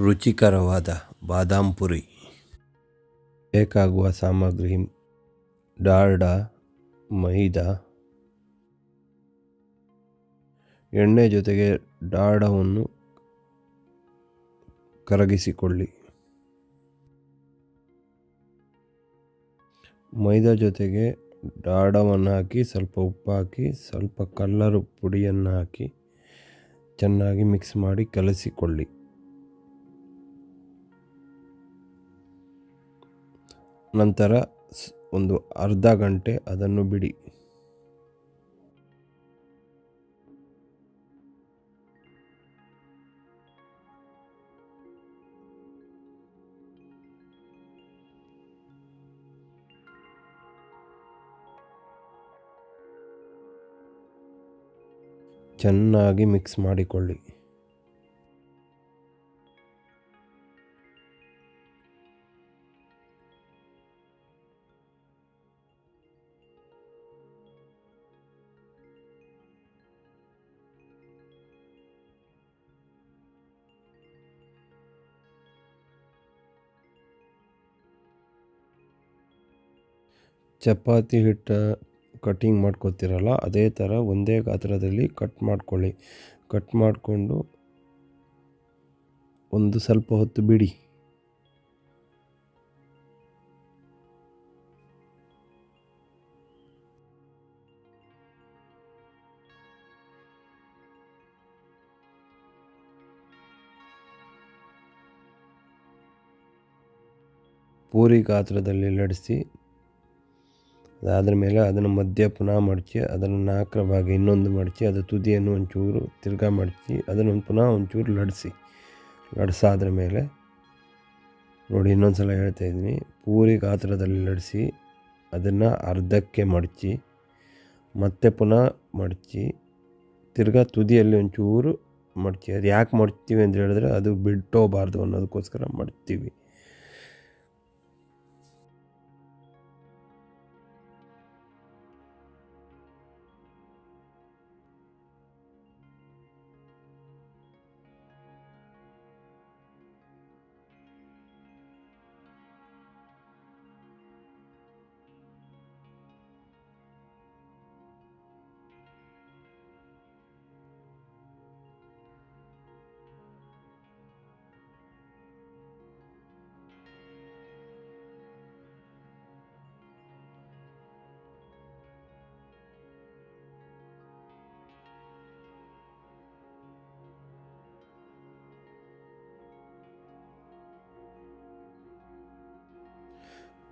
ರುಚಿಕರವಾದ ಬಾದಾಮ್ ಪುರಿ. ಬೇಕಾಗುವ ಸಾಮಗ್ರಿ: ಡಾಲ್ಡಾ, ಮೈದಾ. ಎಣ್ಣೆ ಜೊತೆಗೆ ಡಾಲ್ಡಾವನ್ನು ಕರಗಿಸಿಕೊಳ್ಳಿ. ಮೈದಾ ಜೊತೆಗೆ ಡಾಲ್ಡಾವನ್ನು ಹಾಕಿ ಸ್ವಲ್ಪ ಉಪ್ಪು ಹಾಕಿ ಸ್ವಲ್ಪ ಕಲ್ಲರ್ ಪುಡಿಯನ್ನು ಹಾಕಿ ಚೆನ್ನಾಗಿ ಮಿಕ್ಸ್ ಮಾಡಿ ಕಲಸಿಕೊಳ್ಳಿ. ನಂತರ ಒಂದು ಅರ್ಧ ಗಂಟೆ ಅದನ್ನು ಬಿಡಿ. ಚೆನ್ನಾಗಿ ಮಿಕ್ಸ್ ಮಾಡಿಕೊಳ್ಳಿ. ಚಪಾತಿ ಹಿಟ್ಟು ಕಟಿಂಗ್ ಮಾಡ್ಕೊತೀರಲ್ಲ ಅದೇ ಥರ ಒಂದೇ ಗಾತ್ರದಲ್ಲಿ ಕಟ್ ಮಾಡ್ಕೊಳ್ಳಿ. ಕಟ್ ಮಾಡಿಕೊಂಡು ಒಂದು ಸ್ವಲ್ಪ ಹೊತ್ತು ಬಿಡಿ. ಪೂರಿ ಗಾತ್ರದಲ್ಲಿ ಲಡಿಸಿ ಅದಾದ್ರ ಮೇಲೆ ಅದನ್ನು ಮಧ್ಯ ಪುನಃ ಮಡಚಿ ಅದನ್ನು 4ರ ಭಾಗ ಇನ್ನೊಂದು ಮಡಚಿ ಅದು ತುದಿಯನ್ನು ಒಂಚೂರು ತಿರ್ಗಾ ಮಡಚಿ ಅದನ್ನು ಪುನಃ ಒಂಚೂರು ಲಡಿಸಾದ್ರ ಮೇಲೆ ನೋಡಿ, ಇನ್ನೊಂದು ಸಲ ಹೇಳ್ತಾ ಇದ್ದೀನಿ. ಪೂರಿ ಗಾತ್ರದಲ್ಲಿ ಲಡಿಸಿ ಅದನ್ನು ಅರ್ಧಕ್ಕೆ ಮಡಚಿ ಮತ್ತೆ ಪುನಃ ಮಡಚಿ ತಿರ್ಗಾ ತುದಿಯಲ್ಲಿ ಒಂಚೂರು ಮಡಚಿ. ಅದು ಯಾಕೆ ಮಡ್ತೀವಿ ಅಂತ ಹೇಳಿದ್ರೆ ಅದು ಬಿಟ್ಟೋಗಬಾರ್ದು ಅನ್ನೋದಕ್ಕೋಸ್ಕರ ಮಡ್ತೀವಿ.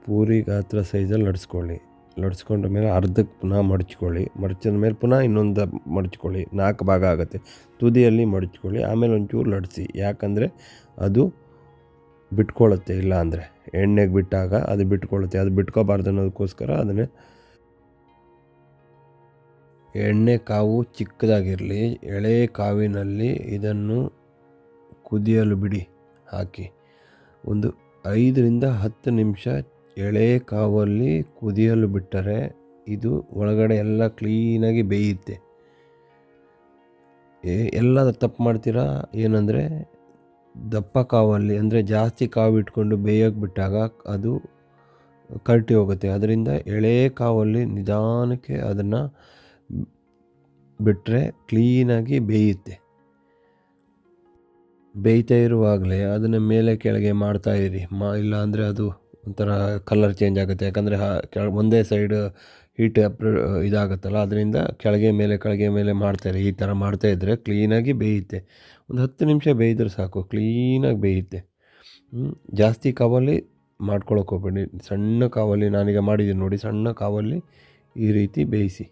ಪೂರಿ ಗಾತ್ರ ಸೈಜಲ್ಲಿ ಲಡಿಸ್ಕೊಂಡ ಮೇಲೆ ಅರ್ಧಕ್ಕೆ ಪುನಃ ಮಡಚ್ಕೊಳ್ಳಿ. ಮಡಚಿದ ಮೇಲೆ ಪುನಃ ಇನ್ನೊಂದು ಮಡಚ್ಕೊಳ್ಳಿ. 4 ಭಾಗ ಆಗುತ್ತೆ. ತುದಿಯಲ್ಲಿ ಮಡಚ್ಕೊಳ್ಳಿ. ಆಮೇಲೆ ಒಂಚೂರು ಲಡಿಸಿ. ಯಾಕಂದರೆ ಅದು ಬಿಟ್ಕೊಳ್ಳುತ್ತೆ. ಇಲ್ಲ ಅಂದರೆ ಎಣ್ಣೆಗೆ ಬಿಟ್ಟಾಗ ಅದು ಬಿಟ್ಕೊಳ್ಳುತ್ತೆ. ಅದು ಬಿಟ್ಕೋಬಾರ್ದು ಅನ್ನೋದಕ್ಕೋಸ್ಕರ ಅದನ್ನೇ ಎಣ್ಣೆ ಕಾವು ಚಿಕ್ಕದಾಗಿರಲಿ. ಎಳೆ ಕಾವಿನಲ್ಲಿ ಇದನ್ನು ಕುದಿಯಲು ಬಿಡಿ. ಹಾಕಿ ಒಂದು 5ರಿಂದ 10 ನಿಮಿಷ ಎಳೆ ಕಾವಲ್ಲಿ ಕುದಿಯಲು ಬಿಟ್ಟರೆ ಇದು ಒಳಗಡೆ ಎಲ್ಲ ಕ್ಲೀನಾಗಿ ಬೇಯುತ್ತೆ. ಎಲ್ಲ ತಪ್ಪು ಮಾಡ್ತೀರಾ ಏನಂದರೆ ದಪ್ಪ ಕಾವಲ್ಲಿ ಅಂದರೆ ಜಾಸ್ತಿ ಕಾವು ಇಟ್ಕೊಂಡು ಬೇಯೋಕ್ಕೆ ಬಿಟ್ಟಾಗ ಅದು ಕರಟಿ ಹೋಗುತ್ತೆ. ಅದರಿಂದ ಎಳೆ ಕಾವಲ್ಲಿ ನಿಧಾನಕ್ಕೆ ಅದನ್ನು ಬಿಟ್ಟರೆ ಕ್ಲೀನಾಗಿ ಬೇಯುತ್ತೆ. ಬೇಯ್ತಾ ಇರುವಾಗಲೇ ಅದನ್ನು ಮೇಲೆ ಕೆಳಗೆ ಮಾಡ್ತಾಯಿರಿ. ಇಲ್ಲ ಅಂದರೆ ಅದು ಒಂಥರ ಕಲರ್ ಚೇಂಜ್ ಆಗುತ್ತೆ. ಯಾಕಂದರೆ ಒಂದೇ ಸೈಡ್ ಹೀಟ್ ಇದಾಗುತ್ತಲ್ಲ, ಅದರಿಂದ ಕೆಳಗೆ ಮೇಲೆ ಮಾಡ್ತಾಯಿರಿ. ಈ ಥರ ಮಾಡ್ತಾಯಿದ್ರೆ ಕ್ಲೀನಾಗಿ ಬೇಯುತ್ತೆ. ಒಂದು 10 ನಿಮಿಷ ಬೇಯಿದ್ರೆ ಸಾಕು, ಕ್ಲೀನಾಗಿ ಬೇಯುತ್ತೆ. ಜಾಸ್ತಿ ಕಾವಲ್ಲಿ ಮಾಡ್ಕೊಳಕ್ಕೆ ಹೋಗ್ಬೇಡಿ. ಸಣ್ಣ ಕಾವಲ್ಲಿ, ನಾನೀಗ ಮಾಡಿದ್ದೀನಿ ನೋಡಿ, ಸಣ್ಣ ಕಾವಲ್ಲಿ ಈ ರೀತಿ ಬೇಯಿಸಿ.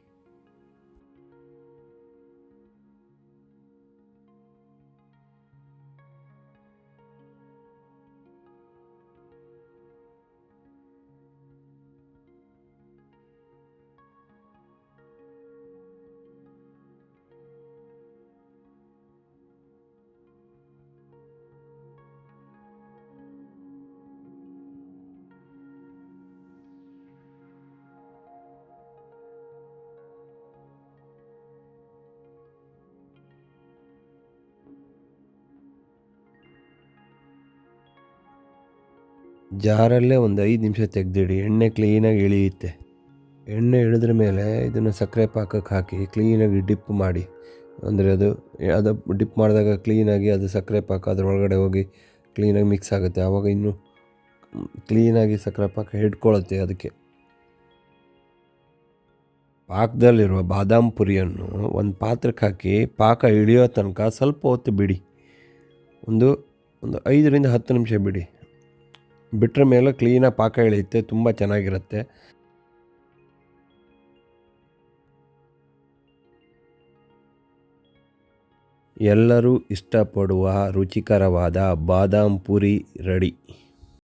ಜಾರಲ್ಲೇ ಒಂದು 5 ನಿಮಿಷ ತೆಗೆದಿಡಿ. ಎಣ್ಣೆ ಕ್ಲೀನಾಗಿ ಇಳಿಯುತ್ತೆ. ಎಣ್ಣೆ ಇಳಿದ್ರ ಮೇಲೆ ಇದನ್ನು ಸಕ್ಕರೆ ಪಾಕಕ್ಕೆ ಹಾಕಿ ಕ್ಲೀನಾಗಿ ಡಿಪ್ ಮಾಡಿ. ಅಂದರೆ ಅದು ಡಿಪ್ ಮಾಡಿದಾಗ ಕ್ಲೀನಾಗಿ ಅದು ಸಕ್ಕರೆ ಪಾಕ ಅದರೊಳಗಡೆ ಹೋಗಿ ಕ್ಲೀನಾಗಿ ಮಿಕ್ಸ್ ಆಗುತ್ತೆ. ಆವಾಗ ಇನ್ನೂ ಕ್ಲೀನಾಗಿ ಸಕ್ಕರೆ ಪಾಕ ಹಿಡ್ಕೊಳ್ಳುತ್ತೆ. ಅದಕ್ಕೆ ಪಾಕದಲ್ಲಿರುವ ಬಾದಾಮ್ ಪುರಿಯನ್ನು ಒಂದು ಪಾತ್ರಕ್ಕೆ ಹಾಕಿ ಪಾಕ ಇಳಿಯೋ ತನಕ ಸ್ವಲ್ಪ ಹೊತ್ತು ಬಿಡಿ. ಒಂದು 5ರಿಂದ 10 ನಿಮಿಷ ಬಿಡಿ. ಬಿಟ್ಟರ ಮೇಲೆ ಕ್ಲೀನಾಗಿ ಪಾಕ ಇಳಿಯುತ್ತೆ, ತುಂಬ ಚೆನ್ನಾಗಿರುತ್ತೆ. ಎಲ್ಲರೂ ಇಷ್ಟಪಡುವ ರುಚಿಕರವಾದ ಬಾದಾಮ್ ಪುರಿ ರೆಡಿ.